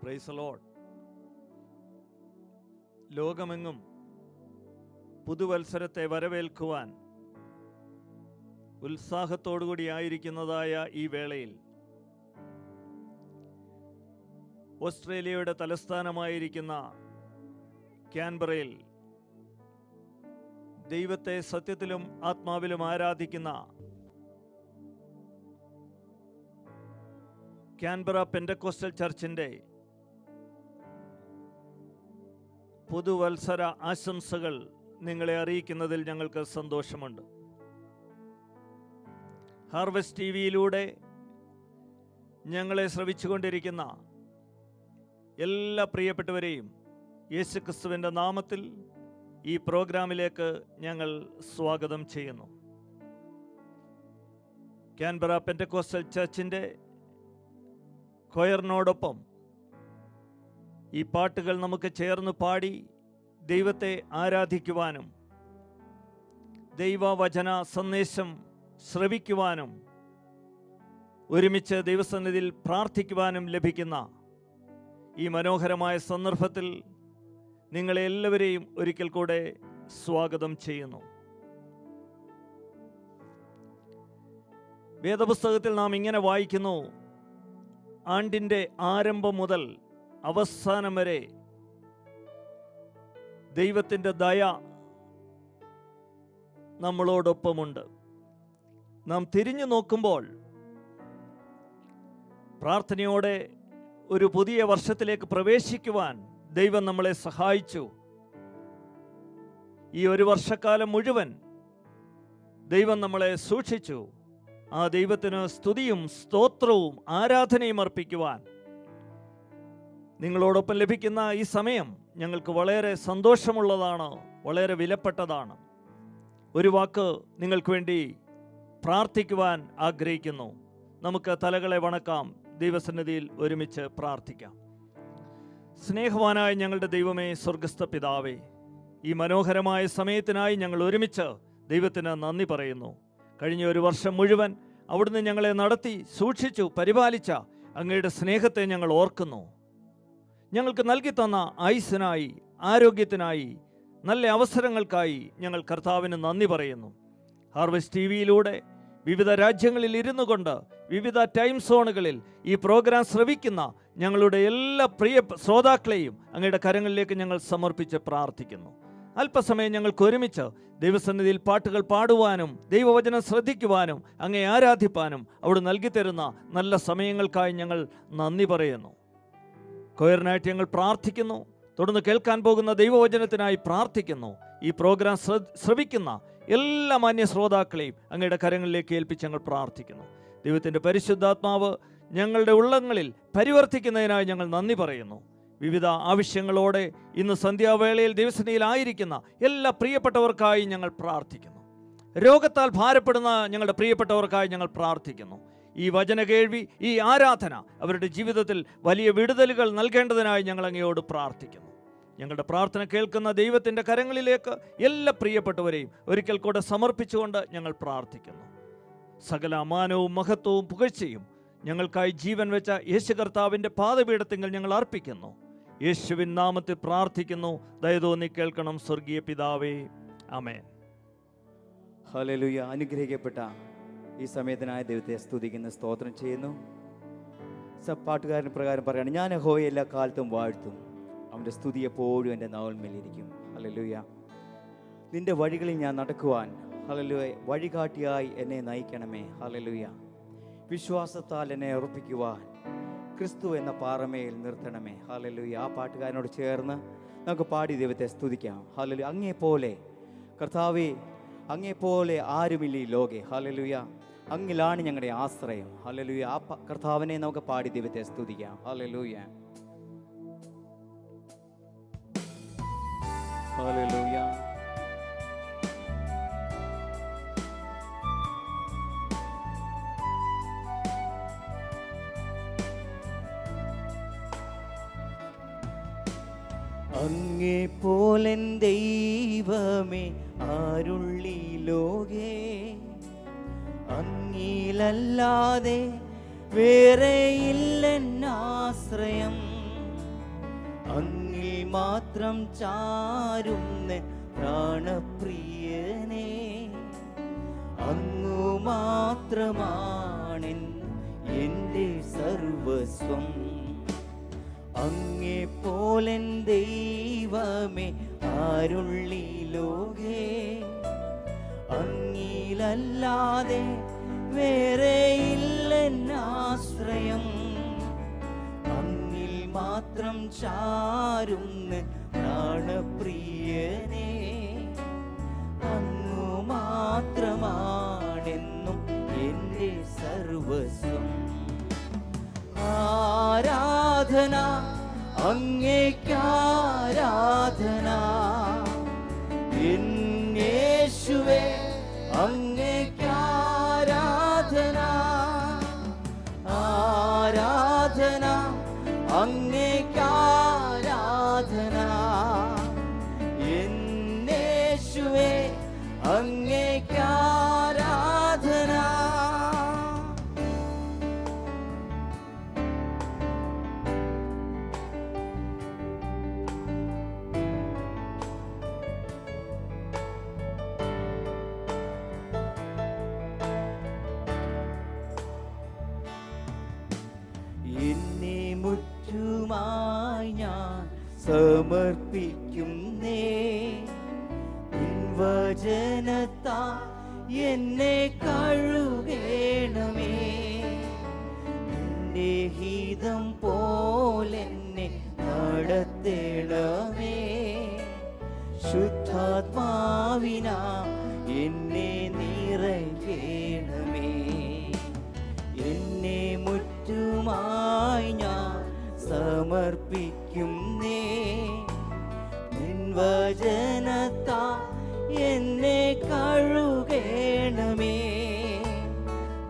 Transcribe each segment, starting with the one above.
Praise the Lord. ലോകമെങ്ങും പുതുവത്സരത്തെ വരവേൽക്കുവാൻ ഉത്സാഹത്തോടുകൂടി ആയിരിക്കുന്നതായ ഈ വേളയിൽ ഓസ്ട്രേലിയയുടെ തലസ്ഥാനമായിരിക്കുന്ന ക്യാൻബറയിൽ ദൈവത്തെ സത്യത്തിലും ആത്മാവിലും ആരാധിക്കുന്ന ക്യാൻബറ പെന്റക്കോസ്റ്റൽ ചർച്ചിൻ്റെ പുതുവത്സര ആശംസകൾ നിങ്ങളെ അറിയിക്കുന്നതിൽ ഞങ്ങൾക്ക് സന്തോഷമുണ്ട്. ഹാർവസ്റ്റ് ടിവിയിലൂടെ ഞങ്ങളെ ശ്രവിച്ചുകൊണ്ടിരിക്കുന്ന എല്ലാ പ്രിയപ്പെട്ടവരെയും യേശുക്രിസ്തുവിൻ്റെ നാമത്തിൽ ഈ പ്രോഗ്രാമിലേക്ക് ഞങ്ങൾ സ്വാഗതം ചെയ്യുന്നു. ക്യാൻബറ പെന്റക്കോസ്റ്റൽ ചർച്ചിൻ്റെ കൊയറിനോടൊപ്പം ഈ പാട്ടുകൾ നമുക്ക് ചേർന്ന് പാടി ദൈവത്തെ ആരാധിക്കുവാനും ദൈവവചന സന്ദേശം ശ്രവിക്കുവാനും ഒരുമിച്ച് ദൈവസന്നിധിയിൽ പ്രാർത്ഥിക്കുവാനും ലഭിക്കുന്ന ഈ മനോഹരമായ സന്ദർഭത്തിൽ നിങ്ങളെ എല്ലാവരെയും ഒരിക്കൽ കൂടെ സ്വാഗതം ചെയ്യുന്നു. വേദപുസ്തകത്തിൽ നാം ഇങ്ങനെ വായിക്കുന്നു: ആണ്ടിൻ്റെ ആരംഭം മുതൽ അവസാനം വരെ ദൈവത്തിൻ്റെ ദയ നമ്മളോടൊപ്പമുണ്ട്. നാം തിരിഞ്ഞു നോക്കുമ്പോൾ പ്രാർത്ഥനയോടെ ഒരു പുതിയ വർഷത്തിലേക്ക് പ്രവേശിക്കുവാൻ ദൈവം നമ്മളെ സഹായിച്ചു. ഈ ഒരു വർഷക്കാലം മുഴുവൻ ദൈവം നമ്മളെ സൂക്ഷിച്ചു. ആ ദൈവത്തിന് സ്തുതിയും സ്തോത്രവും ആരാധനയും അർപ്പിക്കുവാൻ നിങ്ങളോടൊപ്പം ലഭിക്കുന്ന ഈ സമയം ഞങ്ങൾക്ക് വളരെ സന്തോഷമുള്ളതാണ്, വളരെ വിലപ്പെട്ടതാണ്. ഒരു വാക്ക് നിങ്ങൾക്ക് വേണ്ടി പ്രാർത്ഥിക്കുവാൻ ആഗ്രഹിക്കുന്നു. നമുക്ക് തലകളെ വണക്കാം, ദൈവസന്നിധിയിൽ ഒരുമിച്ച് പ്രാർത്ഥിക്കാം. സ്നേഹവാനായ ഞങ്ങളുടെ ദൈവമേ, സ്വർഗസ്ഥ പിതാവേ, ഈ മനോഹരമായ സമയത്തിനായി ഞങ്ങൾ ഒരുമിച്ച് ദൈവത്തിന് നന്ദി പറയുന്നു. കഴിഞ്ഞ ഒരു വർഷം മുഴുവൻ അവിടുന്ന് ഞങ്ങളെ നടത്തി സൂക്ഷിച്ചു പരിപാലിച്ച അങ്ങയുടെ സ്നേഹത്തെ ഞങ്ങൾ ഓർക്കുന്നു. ഞങ്ങൾക്ക് നൽകി തന്ന ആയുസ്സിനായി, ആരോഗ്യത്തിനായി, നല്ല അവസരങ്ങൾക്കായി ഞങ്ങൾ കർത്താവിന് നന്ദി പറയുന്നു. ഹാർവസ്റ്റ് ടിവിയിലൂടെ വിവിധ രാജ്യങ്ങളിൽ ഇരുന്നു കൊണ്ട് വിവിധ ടൈം സോണുകളിൽ ഈ പ്രോഗ്രാം ശ്രവിക്കുന്ന ഞങ്ങളുടെ എല്ലാ പ്രിയ ശ്രോതാക്കളെയും അങ്ങയുടെ കരങ്ങളിലേക്ക് ഞങ്ങൾ സമർപ്പിച്ച് പ്രാർത്ഥിക്കുന്നു. അല്പസമയം ഞങ്ങൾക്ക് ഒരുമിച്ച് ദൈവസന്നിധിയിൽ പാട്ടുകൾ പാടുവാനും ദൈവവചനം ശ്രദ്ധിക്കുവാനും അങ്ങേ ആരാധിപ്പാനും അവിടെ നൽകി തരുന്ന നല്ല സമയങ്ങൾക്കായി ഞങ്ങൾ നന്ദി പറയുന്നു. കൊയറിനായിട്ട് ഞങ്ങൾ പ്രാർത്ഥിക്കുന്നു. തുടർന്ന് കേൾക്കാൻ പോകുന്ന ദൈവവചനത്തിനായി പ്രാർത്ഥിക്കുന്നു. ഈ പ്രോഗ്രാം ശ്രവിക്കുന്ന എല്ലാ മാന്യ ശ്രോതാക്കളെയും അങ്ങയുടെ കരങ്ങളിലേക്ക് ഏൽപ്പിച്ച് ഞങ്ങൾ പ്രാർത്ഥിക്കുന്നു. ദൈവത്തിൻ്റെ പരിശുദ്ധാത്മാവ് ഞങ്ങളുടെ ഉള്ളങ്ങളിൽ പരിവർത്തിക്കുന്നതിനായി ഞങ്ങൾ നന്ദി പറയുന്നു. വിവിധ ആവശ്യങ്ങളോടെ ഇന്ന് സന്ധ്യാവേളയിൽ ദൈവസന്നിധിയിലായിരിക്കുന്ന എല്ലാ പ്രിയപ്പെട്ടവർക്കായി ഞങ്ങൾ പ്രാർത്ഥിക്കുന്നു. രോഗത്താൽ ഭാരപ്പെടുന്ന ഞങ്ങളുടെ പ്രിയപ്പെട്ടവർക്കായി ഞങ്ങൾ പ്രാർത്ഥിക്കുന്നു. ഈ വചന കേൾവി, ഈ ആരാധന അവരുടെ ജീവിതത്തിൽ വലിയ വിടുതലുകൾ നൽകേണ്ടതിനായി ഞങ്ങൾ അങ്ങയോട് പ്രാർത്ഥിക്കുന്നു. ഞങ്ങളുടെ പ്രാർത്ഥന കേൾക്കുന്ന ദൈവത്തിൻ്റെ കരങ്ങളിലേക്ക് എല്ലാ പ്രിയപ്പെട്ടവരെയും ഒരിക്കൽ കൂടെ സമർപ്പിച്ചുകൊണ്ട് ഞങ്ങൾ പ്രാർത്ഥിക്കുന്നു. സകല മാനവും മഹത്വവും പുകഴ്ചയും ഞങ്ങൾക്കായി ജീവൻ വെച്ച യേശു കർത്താവിൻ്റെ പാദപീഠത്തിങ്കൽ ഞങ്ങൾ അർപ്പിക്കുന്നു. യേശുവിൻ നാമത്തിൽ പ്രാർത്ഥിക്കുന്നു. ദയതോന്നി കേൾക്കണം സ്വർഗീയ പിതാവേ, ആമേൻ. ഹല്ലേലൂയ. അനുഗ്രഹിക്കപ്പെട്ട ഈ സമയത്തിനായ ദൈവത്തെ സ്തുതിക്കുന്ന സ്തോത്രം ചെയ്യുന്നു. പാട്ടുകാരൻ പ്രകാരം പറയുകയാണ്: ഞാൻ യഹോവയെ എല്ലാ കാലത്തും വാഴ്ത്തും, അവൻ്റെ സ്തുതി എപ്പോഴും എൻ്റെ നാവിന്മേലിരിക്കും. ഹല്ലേലൂയ. നിന്റെ വഴികളിൽ ഞാൻ നടക്കുവാൻ, ഹല്ലേലൂയ, വഴികാട്ടിയായി എന്നെ നയിക്കണമേ. ഹല്ലേലൂയ. വിശ്വാസത്താൽ എന്നെ ഉറപ്പിക്കുവാൻ ക്രിസ്തു എന്ന പാറമേൽ നിർത്തണമേ. ഹല്ലേലൂയ. ആ പാട്ടുകാരനോട് ചേർന്ന് നമുക്ക് പാടി ദൈവത്തെ സ്തുതിക്കാം. ഹല്ലേലൂയ. അങ്ങേപ്പോലെ കർത്താവേ, അങ്ങേപ്പോലെ ആരുമില്ല ഈ ലോകെ. ഹല്ലേലൂയ. അങ്ങിലാണ് ഞങ്ങളുടെ ആശ്രയം. ഹല്ലേലൂയ. ആ കർത്താവിനെ നമുക്ക് പാടി ദൈവത്തെ സ്തുതിക്കാം. ഹല്ലേലൂയ. ഹല്ലേലൂയ. അങ്ങേപ്പോലെൻ ദൈവമേ ആരുള്ളി ലോകേ, അങ്ങിലല്ലാതെ വേറെയില്ലെന്നാശ്രയം. അങ്ങിൽ മാത്രം ചാരുന്ന പ്രാണപ്രിയനെ, അങ്ങു മാത്രമാണെൻ എൻ്റെ സർവസ്വം. അങ്ങേ പോലൻ ദൈവമേ ആരുള്ളി ലോകേ, അങ്ങിലല്ലാതെ വേറെ ഇല്ലെന്നാശ്രയം. അങ്ങിൽ മാത്രം ചാരുന്ന പ്രാണപ്രിയനെ, അങ്ങു മാത്രമാണെന്നും എൻ്റെ സർവസ്വം. ആരാധന അങ്ങേക്കാരാധന, യേശുവേ അങ്ങേക്കാരാധന. ആരാധന അങ്ങേക്കാരാധന, യേശുവേ അങ്ങേക്കാരാധന. എന്നെ മുറ്റുമായി ഞാൻ സമർപ്പിക്കുന്നേ, നിൻ വചനത്താൽ എന്നെ കഴുകേണമേ. നിന്റെ ഹിതം പോലെന്നെ നടത്തേണമേ. ശുദ്ധാത്മാവിനാ എന്നെ നിറയ്ക്കേണമേ. എന്നെ മുറ്റുമായി ഞാൻ സമർപ്പിക്കുന്നേ, നിൻ വചനത്താൽ എന്നെ കഴുകേണമേ.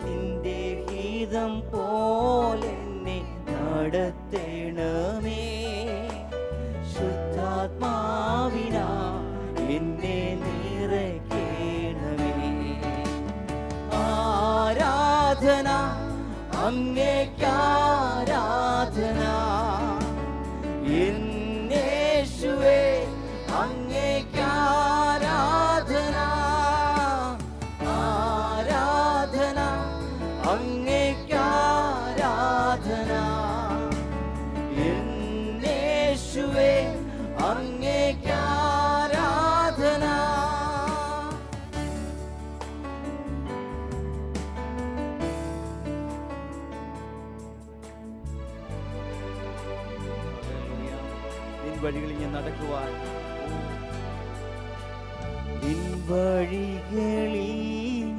നിന്റെ ഹിതം പോലെന്നെ നടത്തേണമേ. ശുദ്ധാത്മാവിനാ എന്നെ നിറയ്ക്കേണമേ. ആരാധന അങ്ങേക്കാരാധന, യേശുവേ അങ്ങേക്കാരാധന. ആരാധന അങ്ങേക്കാരാധന, യേശുവേ അങ്ങേക്കാരാധന. നിൻ വഴികളിൽ ഞാൻ നടക്കുവാൻ, നിൻ വഴികളിൽ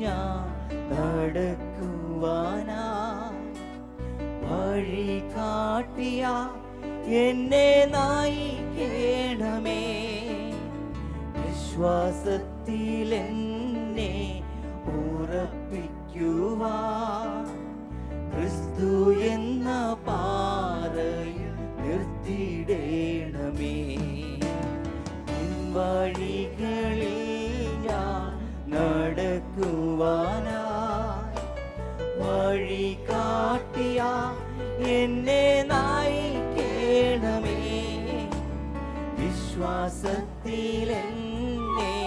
ഞാൻ നടക്കുവാനാ, വഴി കാട്ടിയ എന്നെ നയിക്കേണമേ. വിശ്വാസത്തിൽ എന്നെ ഉറപ്പിക്കുവാൻ, ക്രിസ്തു എന്ന പാറയിൽ നിർത്തിയിടേണമേ. നിൻ വഴികളിൽ ഞാൻ നടക്കുവാനാ, വഴി കാട്ടിയ എന്നെ നയിക്കേണമേ. വിശ്വാസത്തിൽ എന്നെ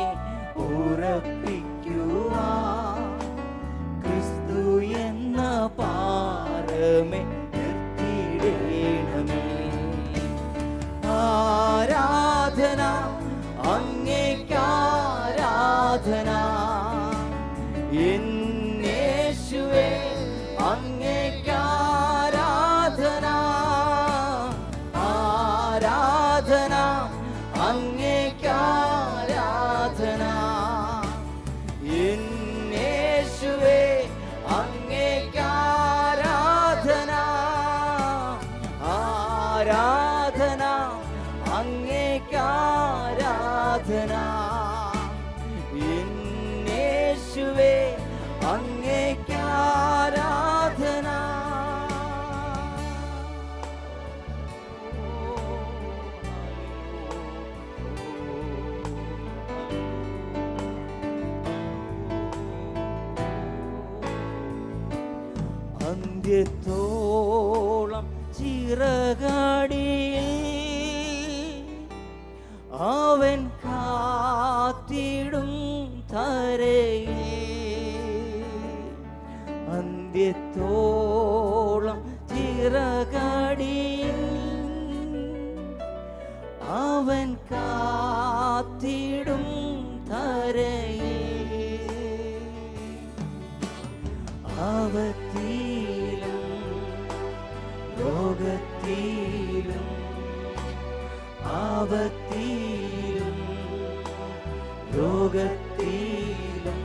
ഉറപ്പിക്കുവാൻ, ക്രിസ്തു എന്ന പാറമേ നിർത്തിയിടേണമേ. ആരാധന അങ്ങേക്കാരാധന, യേശുവേ അങ്ങേക്കാരാധന. ആരാധന അങ്ങേക്കാരാധന, യേശുവേ അങ്ങേക്കാരാധന. ആരാധന അങ്ങേക്കാരാധന, യേശുവേ അങ്ങേക്കാരാധന. അന്ത്യത്തോളം ചിറകടിയിൽ രോഗത്തിലും ആപത്തിലും രോഗത്തിലും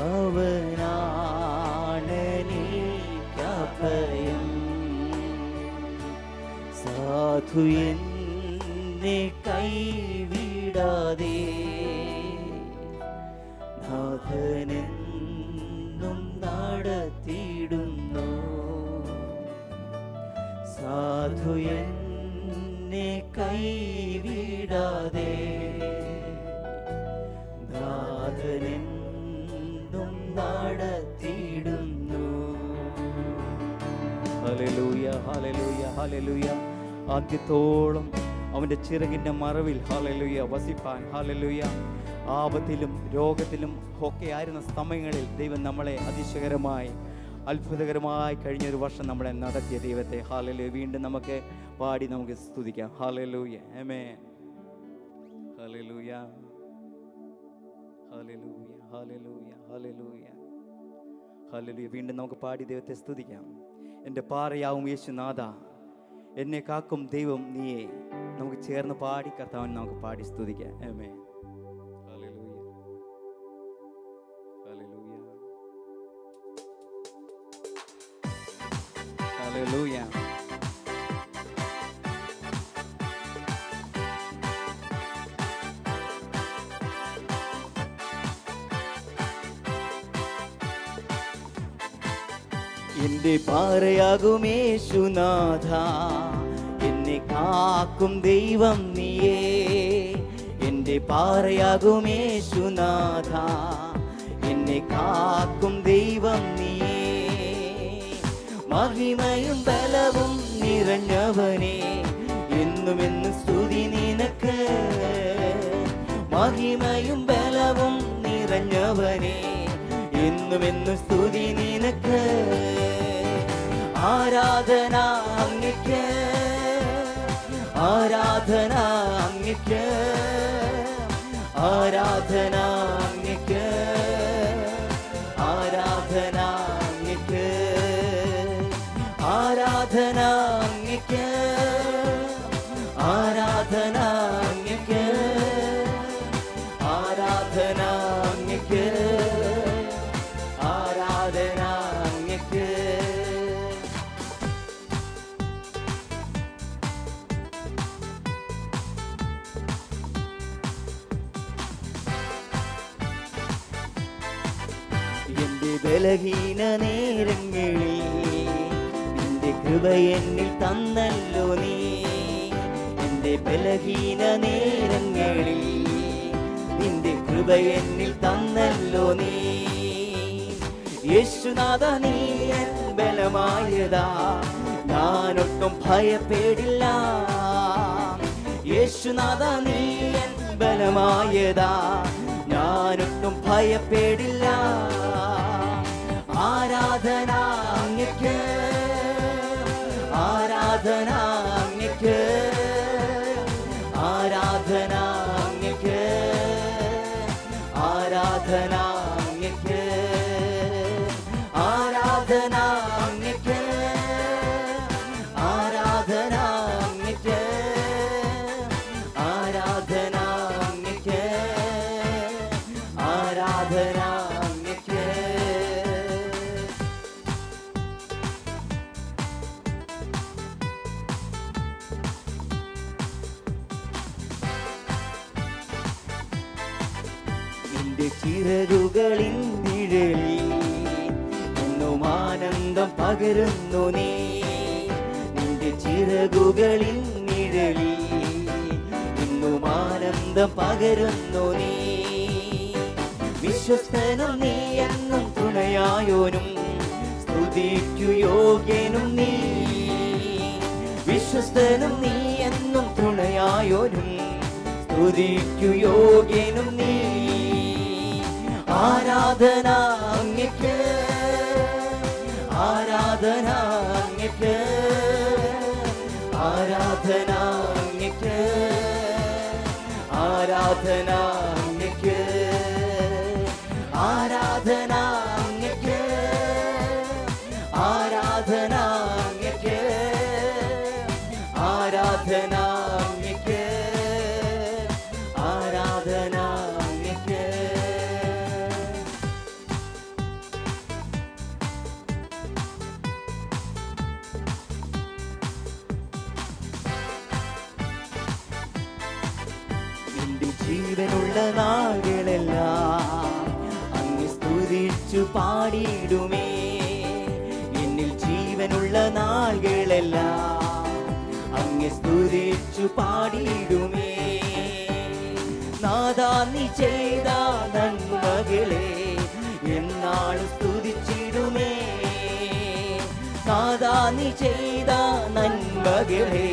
അവനാണെനിക്കഭയം. സാധു എന്നെ കൈവിടാതെ നാഥനെന്നും നടത്തിയിടുന്നു. സാധു എന്നെ കൈവിടാതെ നാഥനെന്നും നടത്തിയിടുന്നു. ഹല്ലേലൂയ, ഹല്ലേലൂയ, ഹല്ലേലൂയ. ആദ്യത്തോളം അവൻ്റെ ചിറകിൻ്റെ മറവിൽ ഹല്ലേലൂയ വസിപ്പാൻ. ഹല്ലേലൂയ. ആപത്തിലും രോഗത്തിലും ഒക്കെ ആയിരുന്ന സമയങ്ങളിൽ ദൈവം നമ്മളെ അതിശയകരമായി അത്ഭുതകരമായി കഴിഞ്ഞൊരു വർഷം നമ്മളെ നടത്തിയ ദൈവത്തെ ഹല്ലേലൂയ വീണ്ടും നമുക്ക് പാടി നമുക്ക് സ്തുതിക്കാം. ഹല്ലേലൂയ, ആമേൻ. ഹല്ലേലൂയ, ഹല്ലേലൂയ, ഹല്ലേലൂയ, ഹല്ലേലൂയ, ഹല്ലേലൂയ. വീണ്ടും നമുക്ക് പാടി ദൈവത്തെ സ്തുതിക്കാം. എൻ്റെ പാറയാവും യേശുനാഥ, എന്നെ കാക്കും ദൈവം നീയെ. നമുക്ക് ചേർന്ന് പാടി കർത്താവിനെ നമുക്ക് പാടി സ്തുതിക്കാം. ആമേൻ. Hallelujah. എന്റെ പാറയാകും യേശുനാഥ, എന്നെ കാക്കും ദൈവം നീയേ. എന്റെ പാറയാകും യേശുനാഥ, എന്നെ കാക്കും ദൈവം നീയേ. മഹിമയും ബലവും നിറഞ്ഞവനെ, എന്നുമെന്നും സ്തുതി നിനക്ക്. മഹിമയും ബലവും നിറഞ്ഞവനെ, എന്നുമെന്നും സ്തുതി നിനക്ക്. ആരാധന അങ്ങയ്ക്ക്, ആരാധന അങ്ങയ്ക്ക്, ആരാധന അങ്ങയ്ക്ക്, ആരാധന അങ്ങയ്ക്ക്, ആരാധന അങ്ങയ്ക്ക്, ആരാധന അങ്ങയ്ക്ക്, ആരാധന അങ്ങയ്ക്ക്, ആരാധന അങ്ങയ്ക്ക്. എന്റെ ബലഹീന നേരങ്ങളിൽ നിന്റെ കൃപ എന്നിൽ തന്നല്ലോ നീ. എന്റെ ബലഹീന നേരങ്ങളിൽ നിന്റെ കൃപ എന്നിൽ തന്നല്ലോ നീ. യേശുനാഥ നീ എൻ ബലമായതാ, ഞാനൊട്ടും ഭയപ്പെടില്ല. യേശുനാഥ നീ എൻ ബലമായതാ, ഞാനൊട്ടും ഭയപ്പെടില്ല. ആരാധന അങ്ങയ്ക്ക്, ആരാധന അങ്ങയ്ക്ക്, ആരാധന അങ്ങയ്ക്ക്, ആരാധന അങ്ങയ്ക്ക്, ആരാധന അങ്ങയ്ക്ക്, ആരാധന അങ്ങയ്ക്ക്, ആരാധന അങ്ങയ്ക്ക്, ആരാധന അങ്ങയ്ക്ക്. നിന്റെ ചിറകുകളിൻ നിഴലിൽ എന്നും ആനന്ദം പകരുന്നു നീ. നിന്റെ ചിറകുകളിൻ നിഴലിൽ എന്നും ആനന്ദം പകരുന്നു നീ. വിശ്വസ്തനും നീ എന്നും തുണയായോനും സ്തുതിക്കു യോഗ്യനും നീ. വിശ്വസ്തനും നീ എന്നും തുണയായോനും സ്തുതിക്കു യോഗ്യനും നീ. ആരാധന അങ്ങയ്ക്ക്, ആരാധന അങ്ങയ്ക്ക്, ആരാധന അങ്ങയ്ക്ക്, ആരാധന അങ്ങയ്ക്ക്, ആരാധന അങ്ങയ്ക്ക്, ആരാധന അങ്ങയ്ക്ക്, ആരാധന അങ്ങയ്ക്ക്, ആരാധന അങ്ങയ്ക്ക്. എന്റെ ജീവനുള്ള നാളുകളെല്ലാം അങ്ങ് സ്തുതിച്ചു പാടിയിടുമേ. എന്നിൽ ജീവനുള്ള നാളുകളെല്ലാം അങ്ങ് സ്തുതിച്ചു പാടിയിടുമേ. നാഥാ നീ ചെയ്ത നന്മകളെ എന്നാളും സ്തുതിച്ചിടുമേ. നാഥാ നീ ചെയ്ത നന്മകളെ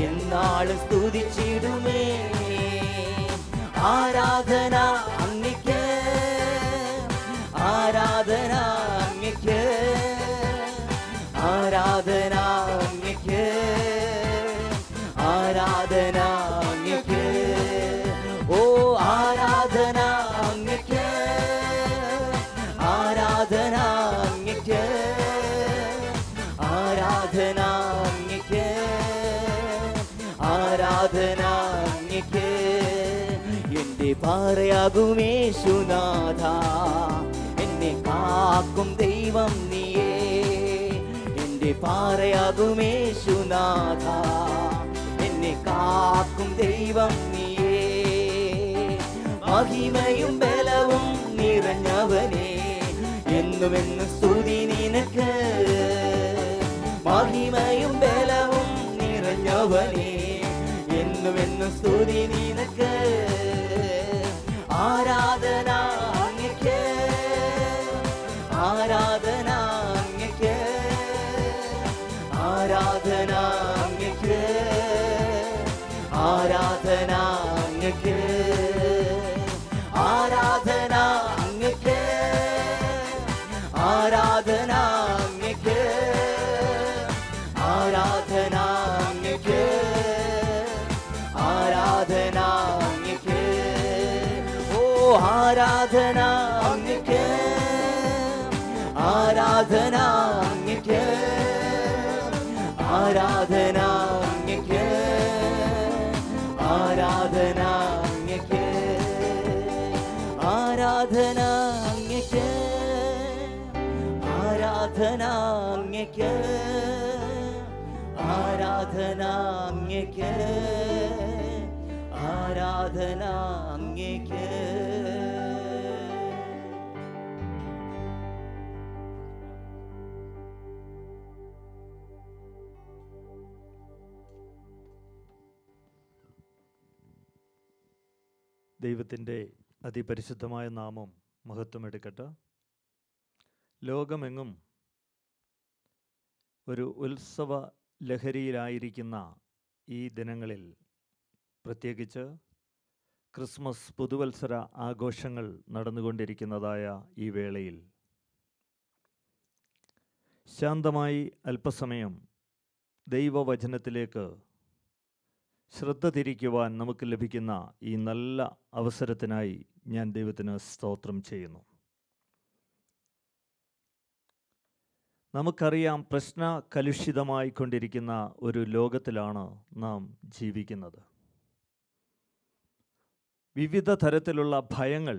എന്നാളും സ്തുതിച്ചിടുമേ. ആരാധന അങ്ങയ്ക്ക്, ആരാധന അങ്ങയ്ക്ക്, ആരാധന അങ്ങയ്ക്ക്, ആരാധന അങ്ങയ്ക്ക്. ഓ ആരാധന അങ്ങയ്ക്ക്, ആരാധന അങ്ങയ്ക്ക്, ആരാധന അങ്ങയ്ക്ക്, ആരാധന അങ്ങയ്ക്ക്. എന്റെ പാറയാകുമേശുനാഥ, എന്നെ കാക്കും ദൈവം നീയേ. എന്റെ പാറയാകുമേശുനാഥ, എന്നെ കാക്കും ദൈവം നീയേ. മഹിമയും ബലവും നിറഞ്ഞവനെ എന്നുമെന്നും സ്തുതി നിനക്ക്. മഹിമയും ബലവും നിറഞ്ഞവനെ എന്നുമെന്നും സ്തുതി നിനക്ക്. ആരാധന അങ്ങയ്ക്ക്, ആരാധന അങ്ങയ്ക്ക്, ആരാധന അങ്ങയ്ക്ക്, ആരാധന അങ്ങയ്ക്ക്, ആരാധന അങ്ങയ്ക്ക്, ആരാധന അങ്ങയ്ക്ക്, ആരാധന അങ്ങയ്ക്ക്, ആരാധന അങ്ങയ്ക്ക്. ഓ ആരാധന അങ്ങയ്ക്ക്, ആരാധന അങ്ങയ്ക്ക്, ആരാധന അങ്ങയ്ക്ക്, ആരാധന അങ്ങയ്ക്ക്, ആരാധന അങ്ങയ്ക്ക്, ആരാധന അങ്ങയ്ക്ക്, ആരാധന അങ്ങയ്ക്ക്, ആരാധന അങ്ങയ്ക്ക്. ദൈവത്തിൻ്റെ അതിപരിശുദ്ധമായ നാമം മഹത്വമെടുക്കട്ടെ. ലോകമെങ്ങും ഒരു ഉത്സവ ലഹരിയിലായിരിക്കുന്ന ഈ ദിനങ്ങളിൽ, പ്രത്യേകിച്ച് ക്രിസ്മസ് പുതുവത്സര ആഘോഷങ്ങൾ നടന്നുകൊണ്ടിരിക്കുന്നതായ ഈ വേളയിൽ ശാന്തമായി അല്പസമയം ദൈവവചനത്തിലേക്ക് ശ്രദ്ധ തിരിക്കുവാൻ നമുക്ക് ലഭിക്കുന്ന ഈ നല്ല അവസരത്തിനായി ഞാൻ ദൈവത്തിന് സ്തോത്രം ചെയ്യുന്നു. നമുക്കറിയാം, പ്രശ്ന കലുഷിതമായി കൊണ്ടിരിക്കുന്ന ഒരു ലോകത്തിലാണ് നാം ജീവിക്കുന്നത്. വിവിധ തരത്തിലുള്ള ഭയങ്ങൾ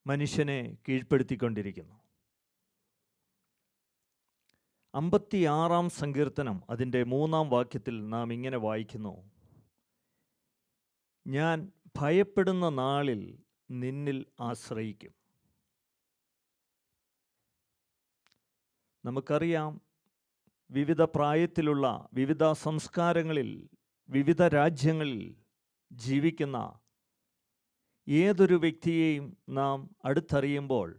മനുഷ്യനെ കീഴ്പ്പെടുത്തിക്കൊണ്ടിരിക്കുന്നു. 56 സങ്കീർത്തനം അതിൻ്റെ 3 വാക്യത്തിൽ നാം ഇങ്ങനെ വായിക്കുന്നു: ഞാൻ ഭയപ്പെടുന്ന നാളിൽ നിന്നിൽ ആശ്രയിക്കും. നമുക്കറിയാം, വിവിധ പ്രായത്തിലുള്ള, വിവിധ സംസ്കാരങ്ങളിൽ, വിവിധ രാജ്യങ്ങളിൽ ജീവിക്കുന്ന ഏതൊരു വ്യക്തിയെയും നാം അടുത്തറിയുമ്പോൾ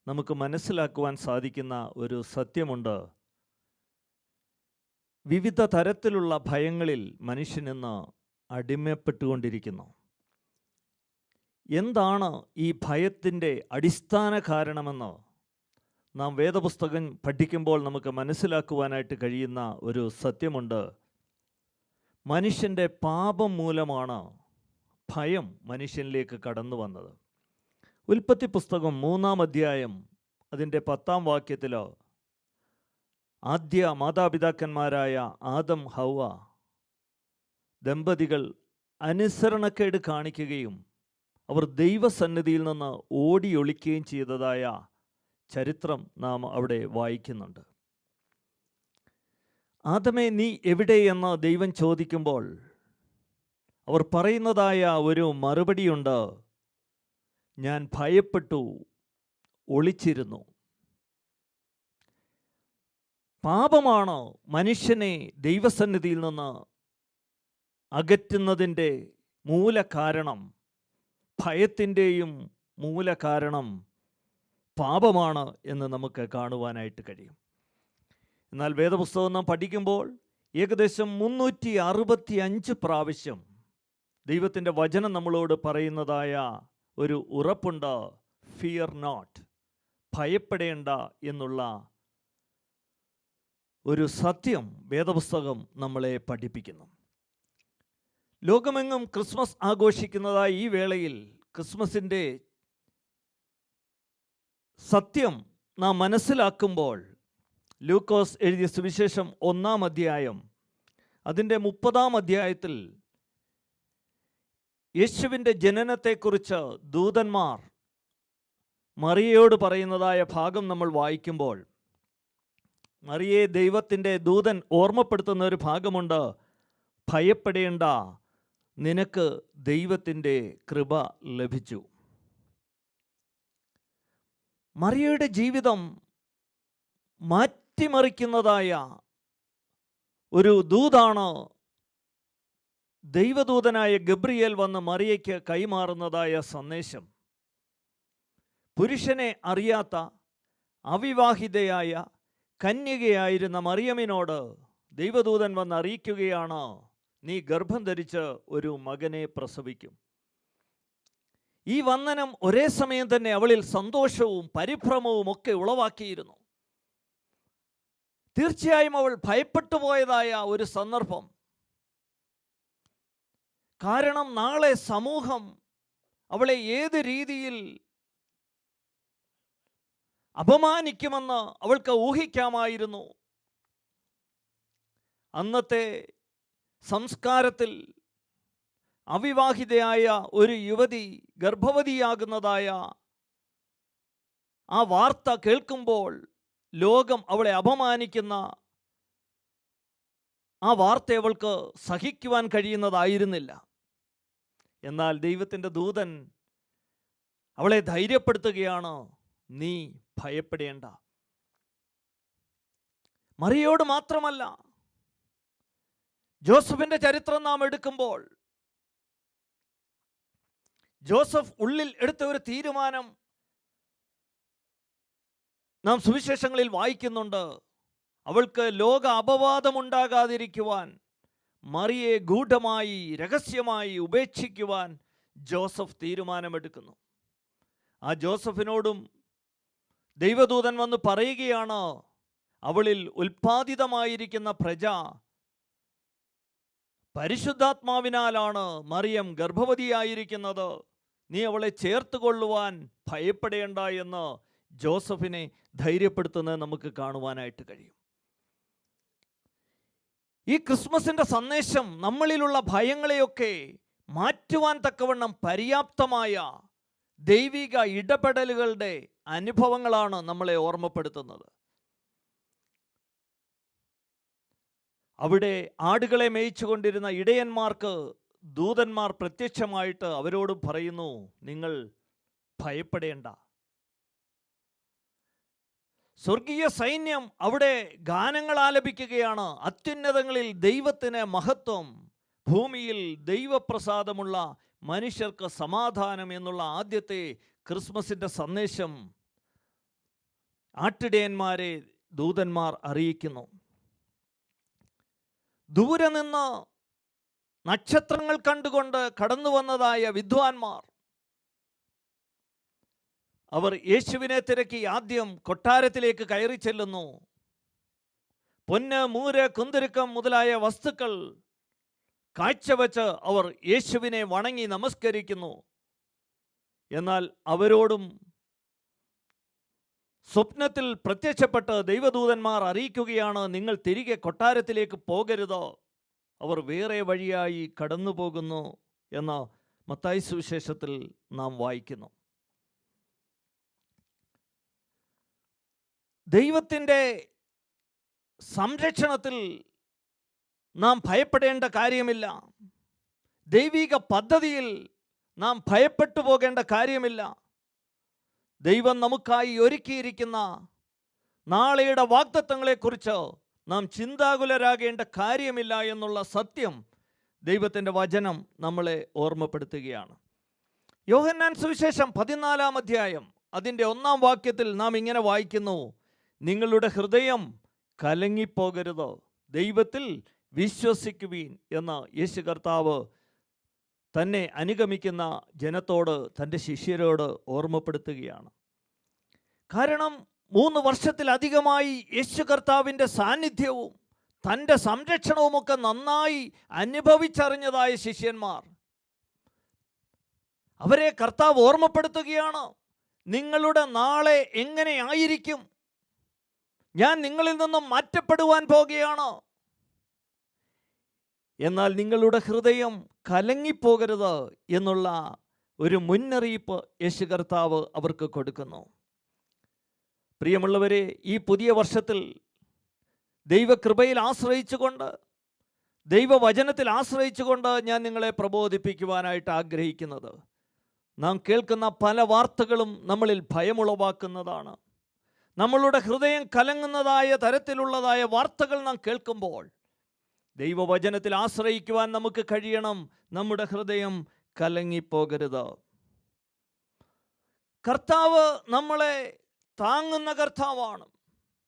നമുക്ക് മനസ്സിലാക്കുവാൻ സാധിക്കുന്ന ഒരു സത്യമുണ്ട്. വിവിധ തരത്തിലുള്ള ഭയങ്ങളിൽ മനുഷ്യനിന്ന് അടിമപ്പെട്ടുകൊണ്ടിരിക്കുന്നു. എന്താണ് ഈ ഭയത്തിൻ്റെ അടിസ്ഥാന കാരണമെന്ന് നാം വേദപുസ്തകം പഠിക്കുമ്പോൾ നമുക്ക് മനസ്സിലാക്കുവാനായിട്ട് കഴിയുന്ന ഒരു സത്യമുണ്ട്. മനുഷ്യൻ്റെ പാപം മൂലമാണ് ഭയം മനുഷ്യനിലേക്ക് കടന്നു വന്നത്. ഉൽപ്പത്തി പുസ്തകം 3 അധ്യായം അതിൻ്റെ 10 വാക്യത്തിൽ ആദ്യ മാതാപിതാക്കന്മാരായ ആദം ഹൗവ ദമ്പതികൾ അനുസരണക്കേട് കാണിക്കുകയും അവർ ദൈവസന്നിധിയിൽ നിന്ന് ഓടിയൊളിക്കുകയും ചെയ്തതായ ചരിത്രം നാം അവിടെ വായിക്കുന്നുണ്ട്. ആദമേ, നീ എവിടെയെന്ന് ദൈവം ചോദിക്കുമ്പോൾ അവർ പറയുന്നതായ ഒരു മറുപടിയുണ്ട്, ഞാൻ ഭയപ്പെട്ടു, ഒളിച്ചിരുന്നു. പാപമാണ് മനുഷ്യനെ ദൈവസന്നിധിയിൽ നിന്ന് അകറ്റുന്നതിൻ്റെ മൂലകാരണം, ഭയത്തിൻ്റെയും മൂലകാരണം പാപമാണ് എന്ന് നമുക്ക് കാണുവാനായിട്ട് കഴിയും. എന്നാൽ വേദപുസ്തകം നാം പഠിക്കുമ്പോൾ ഏകദേശം 365 പ്രാവശ്യം ദൈവത്തിൻ്റെ വചനം നമ്മളോട് പറയുന്നതായ ഒരു ഉറപ്പുണ്ട്, ഫിയർ നോട്ട്, ഭയപ്പെടേണ്ട എന്നുള്ള ഒരു സത്യം വേദപുസ്തകം നമ്മളെ പഠിപ്പിക്കുന്നു. ലോകമെങ്ങും ക്രിസ്മസ് ആഘോഷിക്കുന്നതായ ഈ വേളയിൽ ക്രിസ്മസിൻ്റെ സത്യം നാം മനസ്സിലാക്കുമ്പോൾ ലൂക്കോസ് എഴുതിയ സുവിശേഷം 1-ാം അധ്യായം അതിൻ്റെ 30-ാം അധ്യായത്തിൽ യേശുവിൻ്റെ ജനനത്തെക്കുറിച്ച് ദൂതന്മാർ മറിയയോട് പറയുന്നതായ ഭാഗം നമ്മൾ വായിക്കുമ്പോൾ മറിയയെ ദൈവത്തിൻ്റെ ദൂതൻ ഓർമ്മപ്പെടുത്തുന്ന ഒരു ഭാഗമുണ്ട്, ഭയപ്പെടേണ്ട, നിനക്ക് ദൈവത്തിൻ്റെ കൃപ ലഭിച്ചു. മറിയയുടെ ജീവിതം മാറ്റിമറിക്കുന്നതായ ഒരു ദൂതാണ് ദൈവദൂതനായ ഗബ്രിയേൽ വന്ന് മറിയയ്ക്ക് കൈമാറുന്നതായ സന്ദേശം. പുരുഷനെ അറിയാത്ത അവിവാഹിതയായ കന്യകയായിരുന്ന മറിയമിനോട് ദൈവദൂതൻ വന്ന് അറിയിക്കുകയാണ്, നീ ഗർഭം ധരിച്ച് ഒരു മകനെ പ്രസവിക്കും. ഈ വന്ദനം ഒരേ സമയം തന്നെ അവളിൽ സന്തോഷവും പരിഭ്രമവും ഒക്കെ ഉളവാക്കിയിരുന്നു. തീർച്ചയായും അവൾ ഭയപ്പെട്ടു പോയതായ ഒരു സന്ദർഭം. കാരണം നാളെ സമൂഹം അവളെ ഏത് രീതിയിൽ അപമാനിക്കുമെന്ന് അവൾക്ക് ഊഹിക്കാമായിരുന്നു. അന്നത്തെ സംസ്കാരത്തിൽ അവിവാഹിതയായ ഒരു യുവതി ഗർഭവതിയാകുന്നതായ ആ വാർത്ത കേൾക്കുമ്പോൾ ലോകം അവളെ അപമാനിക്കുന്ന ആ വാർത്ത അവൾക്ക് സഹിക്കുവാൻ കഴിയുന്നതായിരുന്നില്ല. എന്നാൽ ദൈവത്തിൻ്റെ ദൂതൻ അവളെ ധൈര്യപ്പെടുത്തുകയാണ്, നീ ഭയപ്പെടേണ്ട. മറിയയോട് മാത്രമല്ല, ജോസഫിൻ്റെ ചരിത്രം നാം എടുക്കുമ്പോൾ ജോസഫ് ഉള്ളിൽ എടുത്ത ഒരു തീരുമാനം നാം സുവിശേഷങ്ങളിൽ വായിക്കുന്നുണ്ട്. അവൾക്ക് ലോക അപവാദമുണ്ടാകാതിരിക്കുവാൻ മറിയെ ഗൂഢമായി രഹസ്യമായി ഉപേക്ഷിക്കുവാൻ ജോസഫ് തീരുമാനമെടുക്കുന്നു. ആ ജോസഫിനോടും ദൈവദൂതൻ വന്ന് പറയുകയാണ്, അവളിൽ ഉൽപ്പാദിതമായിരിക്കുന്ന പ്രജ പരിശുദ്ധാത്മാവിനാലാണ് മറിയം ഗർഭവതിയായിരിക്കുന്നത്, നീ അവളെ ചേർത്തുകൊള്ളുവാൻ ഭയപ്പെടേണ്ട എന്ന് ജോസഫിനെ ധൈര്യപ്പെടുത്തുന്നത് നമുക്ക് കാണുവാനായിട്ട് കഴിയും. ഈ ക്രിസ്മസിൻ്റെ സന്ദേശം നമ്മളിലുള്ള ഭയങ്ങളെയൊക്കെ മാറ്റുവാൻ തക്കവണ്ണം പര്യാപ്തമായ ദൈവിക ഇടപെടലുകളുടെ അനുഭവങ്ങളാണ് നമ്മളെ ഓർമ്മപ്പെടുത്തുന്നത്. അവിടെ ആടുകളെ മേയിച്ചു കൊണ്ടിരുന്ന ഇടയന്മാർക്ക് ദൂതന്മാർ പ്രത്യക്ഷമായിട്ട് അവരോട് പറയുന്നു, നിങ്ങൾ ഭയപ്പെടേണ്ട. സ്വർഗീയ സൈന്യം അവിടെ ഗാനങ്ങൾ ആലപിക്കുകയാണ്. അത്യുന്നതങ്ങളിൽ ദൈവത്തിന് മഹത്വം, ഭൂമിയിൽ ദൈവപ്രസാദമുള്ള മനുഷ്യർക്ക് സമാധാനം എന്നുള്ള ആദ്യത്തെ ക്രിസ്മസിൻ്റെ സന്ദേശം ആട്ടിടയന്മാരെ ദൂതന്മാർ അറിയിക്കുന്നു. ദൂരെ നിന്ന് നക്ഷത്രങ്ങൾ കണ്ടുകൊണ്ട് കടന്നു വന്നതായ വിദ്വാൻമാർ അവർ യേശുവിനെ തിരക്കി ആദ്യം കൊട്ടാരത്തിലേക്ക് കയറി ചെല്ലുന്നു. പൊന്ന്, മൂര്, കുന്തിരുക്കം മുതലായ വസ്തുക്കൾ കാഴ്ചവെച്ച് അവർ യേശുവിനെ വണങ്ങി നമസ്കരിക്കുന്നു. എന്നാൽ അവരോടും സ്വപ്നത്തിൽ പ്രത്യക്ഷപ്പെട്ട് ദൈവദൂതന്മാർ അറിയിക്കുകയാണ്, നിങ്ങൾ തിരികെ കൊട്ടാരത്തിലേക്ക് പോകരുത്. അവർ വേറെ വഴിയായി കടന്നു പോകുന്നു എന്ന് മത്തായി സുവിശേഷത്തിൽ നാം വായിക്കുന്നു. ദൈവത്തിൻ്റെ സംരക്ഷണത്തിൽ നാം ഭയപ്പെടേണ്ട കാര്യമില്ല. ദൈവിക പദ്ധതിയിൽ നാം ഭയപ്പെട്ടു പോകേണ്ട കാര്യമില്ല. ദൈവം നമുക്കായി ഒരുക്കിയിരിക്കുന്ന നാളെയുടെ വാഗ്ദത്തങ്ങളെക്കുറിച്ച് നാം ചിന്താകുലരാകേണ്ട കാര്യമില്ല എന്നുള്ള സത്യം ദൈവത്തിൻ്റെ വചനം നമ്മളെ ഓർമ്മപ്പെടുത്തുകയാണ്. യോഹന്നാൻ സുവിശേഷം 14-ാം അധ്യായം അതിൻ്റെ 1-ാം വാക്യത്തിൽ നാം ഇങ്ങനെ വായിക്കുന്നു, നിങ്ങളുടെ ഹൃദയം കലങ്ങിപ്പോകരുത്, ദൈവത്തിൽ വിശ്വസിക്കുവീൻ എന്ന് യേശു കർത്താവ് തന്നെ അനുഗമിക്കുന്ന ജനത്തോട്, തൻ്റെ ശിഷ്യരോട് ഓർമ്മപ്പെടുത്തുകയാണ്. കാരണം 3 വർഷത്തിലധികമായി യേശു കർത്താവിൻ്റെ സാന്നിധ്യവും തൻ്റെ സംരക്ഷണവുമൊക്കെ നന്നായി അനുഭവിച്ചറിഞ്ഞതായ ശിഷ്യന്മാർ, അവരെ കർത്താവ് ഓർമ്മപ്പെടുത്തുകയാണ്, നിങ്ങളുടെ നാളെ എങ്ങനെ ആയിരിക്കും? ഞാൻ നിങ്ങളിൽ നിന്നും മാറ്റപ്പെടുവാൻ പോകുകയാണ്. എന്നാൽ നിങ്ങളുടെ ഹൃദയം കലങ്ങിപ്പോകരുത് എന്നുള്ള ഒരു മുന്നറിയിപ്പ് യേശു കർത്താവ് അവർക്ക് കൊടുക്കുന്നു. പ്രിയമുള്ളവരെ, ഈ പുതിയ വർഷത്തിൽ ദൈവകൃപയിൽ ആശ്രയിച്ചുകൊണ്ട്, ദൈവവചനത്തിൽ ആശ്രയിച്ചുകൊണ്ട് ഞാൻ നിങ്ങളെ പ്രബോധിപ്പിക്കുവാനായിട്ട് ആഗ്രഹിക്കുന്നത്, നാം കേൾക്കുന്ന പല വാർത്തകളും നമ്മളിൽ ഭയമുളവാക്കുന്നതാണ്. നമ്മളുടെ ഹൃദയം കലങ്ങുന്നതായ തരത്തിലുള്ളതായ വാർത്തകൾ നാം കേൾക്കുമ്പോൾ ദൈവവചനത്തിൽ ആശ്രയിക്കുവാൻ നമുക്ക് കഴിയണം. നമ്മുടെ ഹൃദയം കലങ്ങിപ്പോകരുത്. കർത്താവ് നമ്മളെ താങ്ങുന്ന കർത്താവാണ്,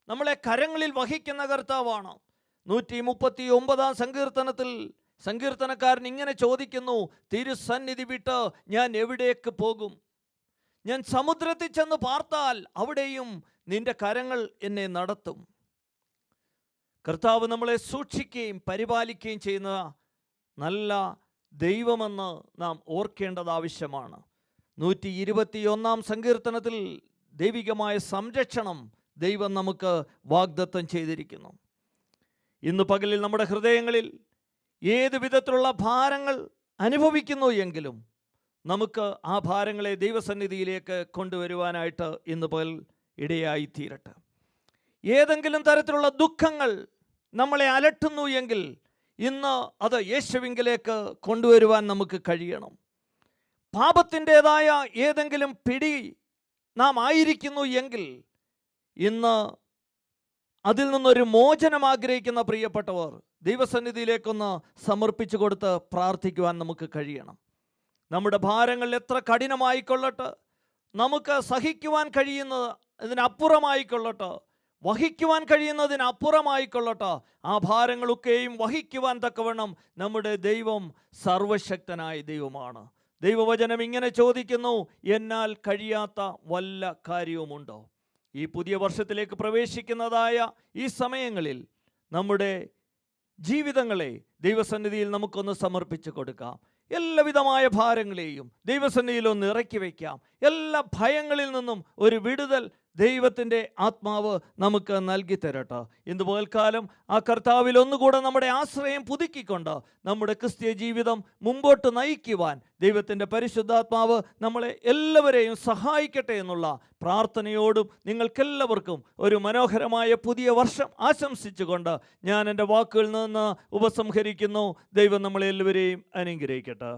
നമ്മളെ കരങ്ങളിൽ വഹിക്കുന്ന കർത്താവാണ്. 139-ാം സങ്കീർത്തനത്തിൽ സങ്കീർത്തനക്കാരൻ ഇങ്ങനെ ചോദിക്കുന്നു, തിരുസന്നിധി വിട്ട് ഞാൻ എവിടേക്ക് പോകും? ഞാൻ സമുദ്രത്തിൽ ചെന്ന് പാർത്താൽ അവിടെയും നിന്റെ കരങ്ങൾ എന്നെ നടത്തും. കർത്താവ് നമ്മളെ സൂക്ഷിക്കുകയും പരിപാലിക്കുകയും ചെയ്യുന്ന നല്ല ദൈവമെന്ന് നാം ഓർക്കേണ്ടത് ആവശ്യമാണ്. 121-ാം സങ്കീർത്തനത്തിൽ ദൈവികമായ സംരക്ഷണം ദൈവം നമുക്ക് വാഗ്ദത്തം ചെയ്തിരിക്കുന്നു. ഇന്ന് പകലിൽ നമ്മുടെ ഹൃദയങ്ങളിൽ ഏത് വിധത്തിലുള്ള ഭാരങ്ങൾ അനുഭവിക്കുന്നു എങ്കിലും നമുക്ക് ആ ഭാരങ്ങളെ ദൈവസന്നിധിയിലേക്ക് കൊണ്ടുവരുവാനായിട്ട് ഇന്ന് പകൽ ഇടയായി തീരട്ടെ. ഏതെങ്കിലും തരത്തിലുള്ള ദുഃഖങ്ങൾ നമ്മളെ അലട്ടുന്നു എങ്കിൽ ഇന്ന് അത് യേശുവിങ്കിലേക്ക് കൊണ്ടുവരുവാൻ നമുക്ക് കഴിയണം. പാപത്തിൻ്റെതായ ഏതെങ്കിലും പിടി നാം ആയിരിക്കുന്നു എങ്കിൽ ഇന്ന് അതിൽ നിന്നൊരു മോചനം ആഗ്രഹിക്കുന്ന പ്രിയപ്പെട്ടവർ ദൈവസന്നിധിയിലേക്കൊന്ന് സമർപ്പിച്ചു കൊടുത്ത് പ്രാർത്ഥിക്കുവാൻ നമുക്ക് കഴിയണം. നമ്മുടെ ഭാരങ്ങൾ എത്ര കഠിനമായിക്കൊള്ളട്ടെ, നമുക്ക് സഹിക്കുവാൻ കഴിയുന്നത് ഇതിനപ്പുറമായിക്കൊള്ളട്ടെ, വഹിക്കുവാൻ കഴിയുന്നതിനപ്പുറമായിക്കൊള്ളട്ടെ, ആ ഭാരങ്ങളൊക്കെയും വഹിക്കുവാൻ തക്കവണ്ണം നമ്മുടെ ദൈവം സർവശക്തനായ ദൈവമാണ്. ദൈവവചനം ഇങ്ങനെ ചോദിക്കുന്നു, എന്നാൽ കഴിയാത്ത വല്ല കാര്യവുമുണ്ടോ? ഈ പുതിയ വർഷത്തിലേക്ക് പ്രവേശിക്കുന്നതായ ഈ സമയങ്ങളിൽ നമ്മുടെ ജീവിതങ്ങളെ ദൈവസന്നിധിയിൽ നമുക്കൊന്ന് സമർപ്പിച്ച് കൊടുക്കാം. എല്ലാവിധമായ ഭാരങ്ങളെയും ദൈവസന്നിധിയിൽ ഒന്ന് ഇറക്കി വയ്ക്കാം. എല്ലാ ഭയങ്ങളിൽ നിന്നും ഒരു വിടുതൽ ദൈവത്തിൻ്റെ ആത്മാവ് നമുക്ക് നൽകി തരട്ടെ. ഇന്ന് പകൽക്കാലം ആ കർത്താവിൽ ഒന്നുകൂടെ നമ്മുടെ ആശ്രയം പുതുക്കിക്കൊണ്ട് നമ്മുടെ ക്രിസ്തീയ ജീവിതം മുമ്പോട്ട് നയിക്കുവാൻ ദൈവത്തിൻ്റെ പരിശുദ്ധാത്മാവ് നമ്മളെ എല്ലാവരെയും സഹായിക്കട്ടെ എന്നുള്ള പ്രാർത്ഥനയോടും നിങ്ങൾക്കെല്ലാവർക്കും ഒരു മനോഹരമായ പുതിയ വർഷം ആശംസിച്ചുകൊണ്ട് ഞാൻ എൻ്റെ വാക്കുകളിൽ നിന്ന് ഉപസംഹരിക്കുന്നു. ദൈവം നമ്മളെല്ലാവരെയും അനുഗ്രഹിക്കട്ടെ.